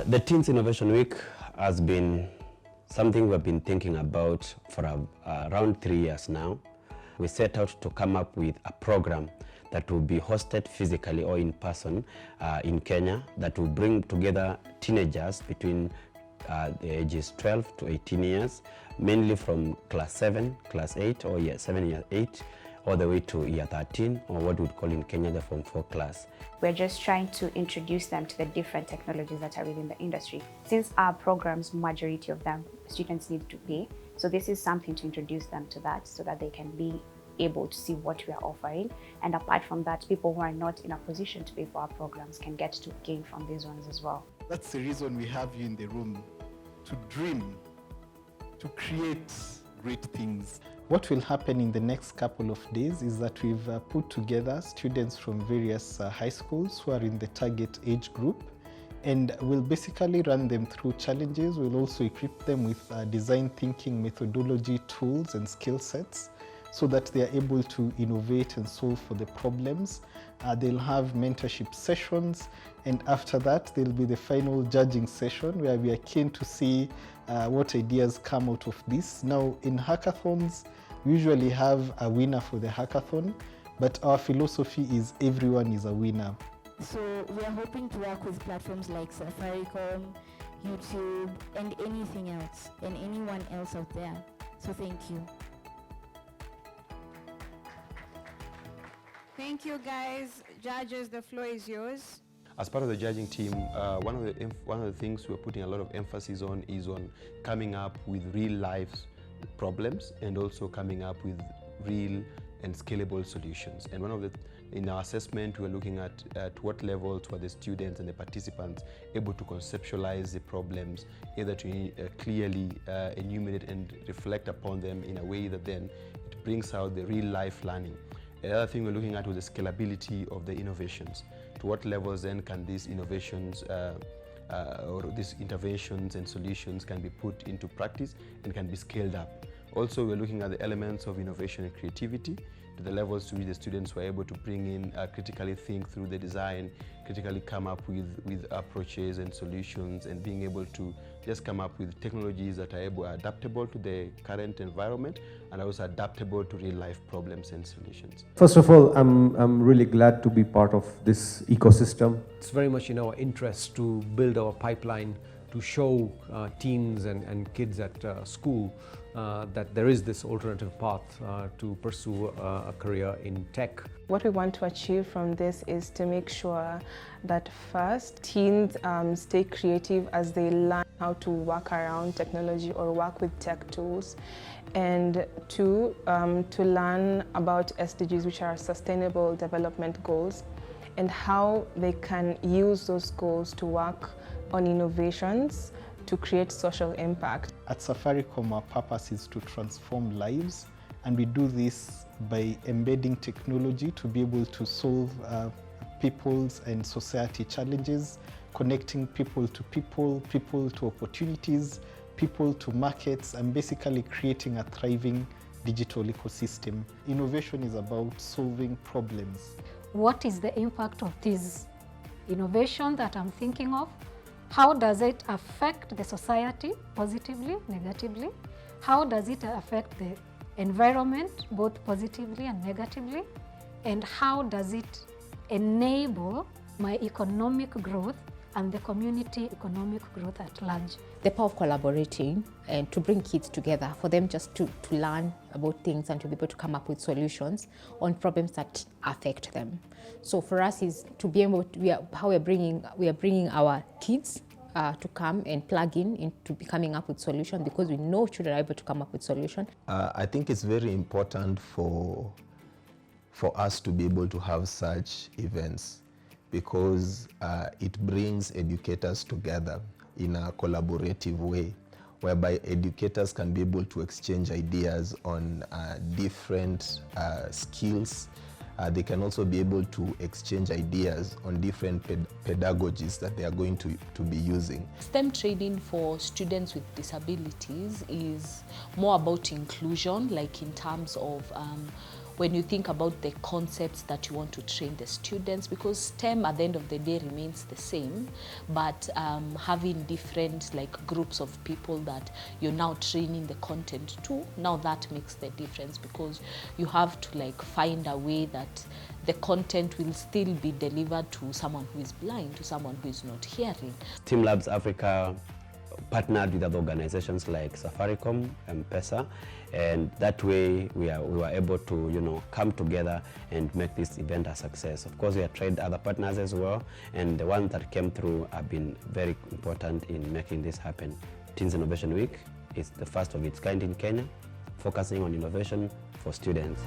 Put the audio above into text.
The Teens Innovation Week has been something we've been thinking about for around 3 years now. We set out to come up with a program that will be hosted physically or in person in Kenya, that will bring together teenagers between the ages 12 to 18 years, mainly from class 7, class 8, or year 7, year 8, all the way to year 13, or what we would call in Kenya the Form 4 class. We're just trying to introduce them to the different technologies that are within the industry. Since our programs, majority of them, students need to pay, so this is something to introduce them to that so that they can be able to see what we are offering. And apart from that, people who are not in a position to pay for our programs can get to gain from these ones as well. That's the reason we have you in the room, to dream, to create great things. What will happen in the next couple of days is that we've put together students from various high schools who are in the target age group, and we'll basically run them through challenges. We'll also equip them with design thinking methodology, tools and skill sets, so that they are able to innovate and solve for the problems. They'll have mentorship sessions, and after that there'll be the final judging session where we are keen to see what ideas come out of this. Now, in hackathons, we usually have a winner for the hackathon, but our philosophy is everyone is a winner. So we are hoping to work with platforms like Safaricom, YouTube, and anything else, and anyone else out there. So thank you. Thank you, guys. Judges, the floor is yours. As part of the judging team, one of the things we're putting a lot of emphasis on is on coming up with real life problems and also coming up with real and scalable solutions. And in our assessment, we're looking at what levels were the students and the participants able to conceptualize the problems, either to clearly enumerate and reflect upon them in a way that then it brings out the real life learning. The other thing we're looking at was the scalability of the innovations. To what levels then can these innovations or these interventions and solutions can be put into practice and can be scaled up. Also, we're looking at the elements of innovation and creativity, to the levels to which the students were able to bring in, critically think through the design, critically come up with approaches and solutions, and being able to just come up with technologies that are adaptable to the current environment and also adaptable to real life problems and solutions. First of all, I'm really glad to be part of this ecosystem. It's very much in our interest to build our pipeline to show teens and kids at school that there is this alternative path to pursue a career in tech. What we want to achieve from this is to make sure that first, teens stay creative as they learn how to work around technology or work with tech tools, and two, to learn about SDGs, which are Sustainable Development Goals, and how they can use those goals to work on innovations to create social impact. At Safaricom, our purpose is to transform lives, and we do this by embedding technology to be able to solve people's and society challenges, connecting people to people, people to opportunities, people to markets, and basically creating a thriving digital ecosystem. Innovation is about solving problems. What is the impact of this innovation that I'm thinking of? How does it affect the society positively, negatively? How does it affect the environment both positively and negatively? And how does it enable my economic growth and the community economic growth at large? The power of collaborating and to bring kids together, for them just to learn about things and to be able to come up with solutions on problems that affect them. So for us is to be able to, we are bringing our kids to come and plug into coming up with solutions, because we know children are able to come up with solutions. I think it's very important for us to be able to have such events, because it brings educators together in a collaborative way, whereby educators can be able to exchange ideas on different skills. They can also be able to exchange ideas on different pedagogies that they are going to be using. STEM training for students with disabilities is more about inclusion, like in terms of when you think about the concepts that you want to train the students, because STEM at the end of the day remains the same, but having different like groups of people that you're now training the content to, now that makes the difference, because you have to like find a way that the content will still be delivered to someone who is blind, to someone who is not hearing. STEAMLabs Africa partnered with other organizations like Safaricom and M-Pesa, and that way we were able to come together and make this event a success. Of course, we have tried other partners as well, and the ones that came through have been very important in making this happen. Teens Innovation Week is the first of its kind in Kenya, focusing on innovation for students.